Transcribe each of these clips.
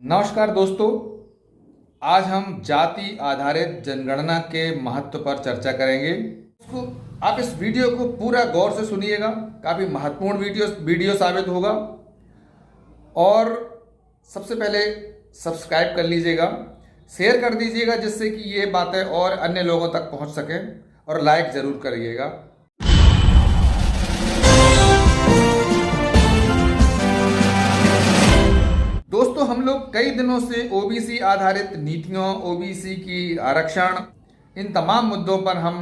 नमस्कार दोस्तों, आज हम जाति आधारित जनगणना के महत्व पर चर्चा करेंगे। इसको आप इस वीडियो को पूरा गौर से सुनिएगा, काफ़ी महत्वपूर्ण वीडियो साबित होगा। और सबसे पहले सब्सक्राइब कर लीजिएगा, शेयर कर दीजिएगा जिससे कि ये बातें और अन्य लोगों तक पहुंच सकें, और लाइक ज़रूर करिएगा। दोस्तों, हम लोग कई दिनों से ओबीसी आधारित नीतियों, ओबीसी की आरक्षण, इन तमाम मुद्दों पर हम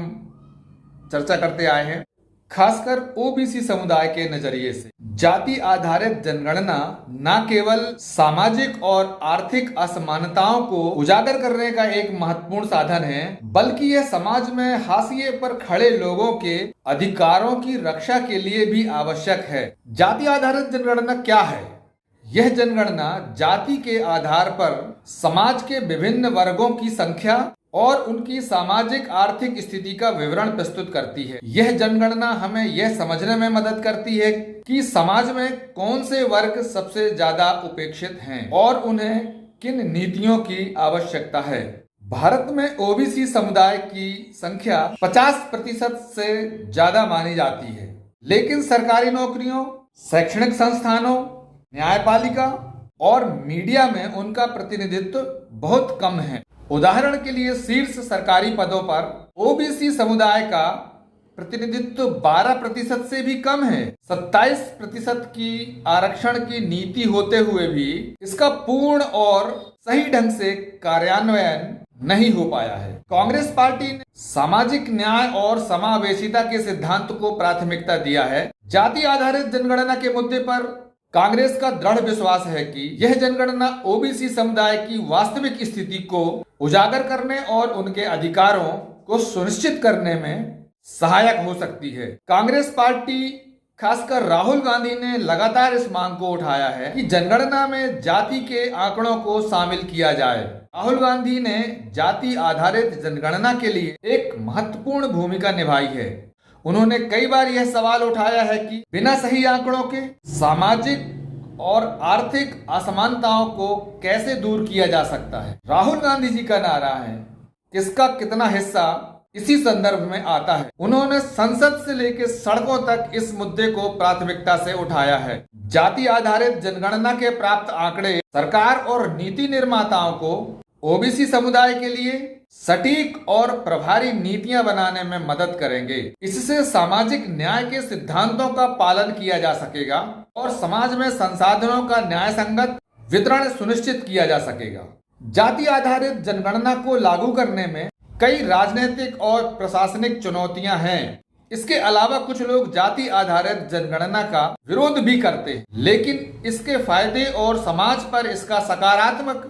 चर्चा करते आए हैं। खासकर ओबीसी समुदाय के नजरिए से जाति आधारित जनगणना न केवल सामाजिक और आर्थिक असमानताओं को उजागर करने का एक महत्वपूर्ण साधन है, बल्कि यह समाज में हाशिए पर खड़े लोगों के अधिकारों की रक्षा के लिए भी आवश्यक है। जाति आधारित जनगणना क्या है? यह जनगणना जाति के आधार पर समाज के विभिन्न वर्गों की संख्या और उनकी सामाजिक आर्थिक स्थिति का विवरण प्रस्तुत करती है। यह जनगणना हमें यह समझने में मदद करती है कि समाज में कौन से वर्ग सबसे ज्यादा उपेक्षित हैं और उन्हें किन नीतियों की आवश्यकता है। भारत में ओबीसी समुदाय की संख्या 50% से ज्यादा मानी जाती है, लेकिन सरकारी नौकरियों, शैक्षणिक संस्थानों, न्यायपालिका और मीडिया में उनका प्रतिनिधित्व बहुत कम है। उदाहरण के लिए शीर्ष सरकारी पदों पर ओबीसी समुदाय का प्रतिनिधित्व 12% से भी कम है। 27% की आरक्षण की नीति होते हुए भी इसका पूर्ण और सही ढंग से कार्यान्वयन नहीं हो पाया है। कांग्रेस पार्टी ने सामाजिक न्याय और समावेशिता के सिद्धांत को प्राथमिकता दिया है। जाति आधारित जनगणना के मुद्दे पर कांग्रेस का दृढ़ विश्वास है कि यह जनगणना ओबीसी समुदाय की वास्तविक स्थिति को उजागर करने और उनके अधिकारों को सुनिश्चित करने में सहायक हो सकती है। कांग्रेस पार्टी, खासकर राहुल गांधी ने लगातार इस मांग को उठाया है कि जनगणना में जाति के आंकड़ों को शामिल किया जाए। राहुल गांधी ने जाति आधारित जनगणना के लिए एक महत्वपूर्ण भूमिका निभाई है। उन्होंने कई बार यह सवाल उठाया है कि बिना सही आंकड़ों के सामाजिक और आर्थिक असमानताओं को कैसे दूर किया जा सकता है। राहुल गांधी जी का नारा है, किसका कितना हिस्सा, इसी संदर्भ में आता है। उन्होंने संसद से लेकर सड़कों तक इस मुद्दे को प्राथमिकता से उठाया है। जाति आधारित जनगणना के प्राप्त आंकड़े सरकार और नीति निर्माताओं को ओबीसी समुदाय के लिए सटीक और प्रभावी नीतियां बनाने में मदद करेंगे। इससे सामाजिक न्याय के सिद्धांतों का पालन किया जा सकेगा और समाज में संसाधनों का न्याय संगत वितरण सुनिश्चित किया जा सकेगा। जाति आधारित जनगणना को लागू करने में कई राजनीतिक और प्रशासनिक चुनौतियां हैं। इसके अलावा कुछ लोग जाति आधारित जनगणना का विरोध भी करते हैं, लेकिन इसके फायदे और समाज पर इसका सकारात्मक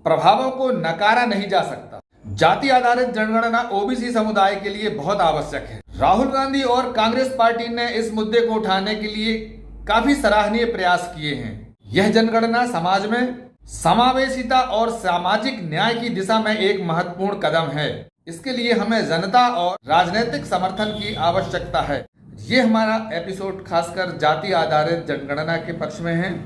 प्रभावों को नकारा नहीं जा सकता। जाति आधारित जनगणना ओबीसी समुदाय के लिए बहुत आवश्यक है। राहुल गांधी और कांग्रेस पार्टी ने इस मुद्दे को उठाने के लिए काफी सराहनीय प्रयास किए हैं। यह जनगणना समाज में समावेशिता और सामाजिक न्याय की दिशा में एक महत्वपूर्ण कदम है। इसके लिए हमें जनता और राजनीतिक समर्थन की आवश्यकता है। ये हमारा एपिसोड खासकर जाति आधारित जनगणना के पक्ष में है।